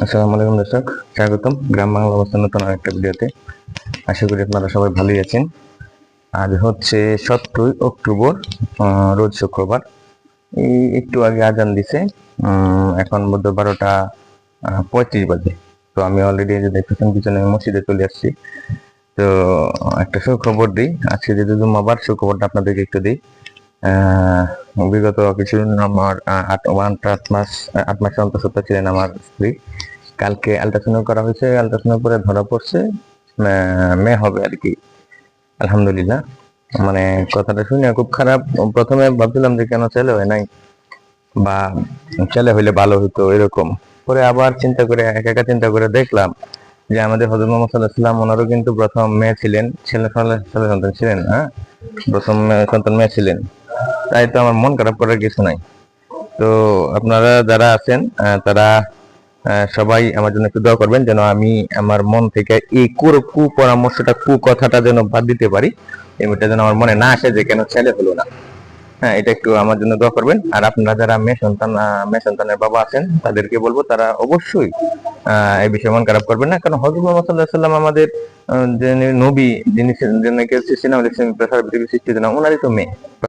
আসসালামু আলাইকুম দর্শক, স্বাগতম গ্রাম বাংলা অবস্থান নতুন আরেকটা ভিডিওতে। আশা করি আপনারা সবাই ভালোই আছেন। আজ হচ্ছে 17 অক্টোবর, রোজ শুক্রবার। এই একটু আগে আজান দিছে, এখন মধ্য 12টা 35 বাজে। তো আমি অলরেডি যে দেখতেছেন পিছনে মসজিদে চলে আসছি। তো একটা সুখবর দিই, আজকে যেহেতু জুম্মাবার, সুখবরটা আপনাদেরকে একটু দিই। বিগত কিছুদিন আমার 8 মাস অন্তঃসত্ত্বা ছিলেন আমার স্ত্রী। কালকে আল্ট্রাসাউন্ড করা হয়েছে, আল্ট্রাসাউন্ড করে ধরা পড়ছে মেয়ে হবে আর কি। আলহামদুলিল্লাহ। মানে কথাটা শুনে খুব খারাপ। প্রথমে ভাবছিলাম যে কেন ছেলে হয় নাই, বা ছেলে হইলে ভালো হইতো এরকম। পরে আবার চিন্তা করে একা একা চিন্তা করে দেখলাম যে আমাদের হযরত মুহাম্মদ সাল্লাল্লাহু আলাইহি ওয়াসাল্লাম ওনারও কিন্তু প্রথম মেয়ে ছিলেন, ছেলে সন্তান ছিলেন। হ্যাঁ, প্রথম সন্তান মেয়ে ছিলেন। তাই তো আমার মন খারাপ করার কিছু নাই। তো আপনারা যারা আছেন তারা সবাই আমার জন্য একটু দোয়া করবেন, যেন আমি আমার মন থেকে এই কুপরামর্শটা, কুকথাটা যেন বাদ দিতে পারি। এটা যেন আমার মনে না আসে যে কেন ছেলে হলো না। হ্যাঁ, এটা একটু আমার জন্য দোয়া করবেন। আর আপনারা যারা মেয়ে সন্তানের বাবা আছেন, তাদেরকে বলবো তারা অবশ্যই এই বিষয়ে মন খারাপ করবেন না, কারণ হযরত মুহাম্মদ সাল্লাল্লাহু আলাইহি ওয়াসাল্লাম আমাদের যে নবী, যিনি সৃষ্টি না, ওনারই তো মেয়ে।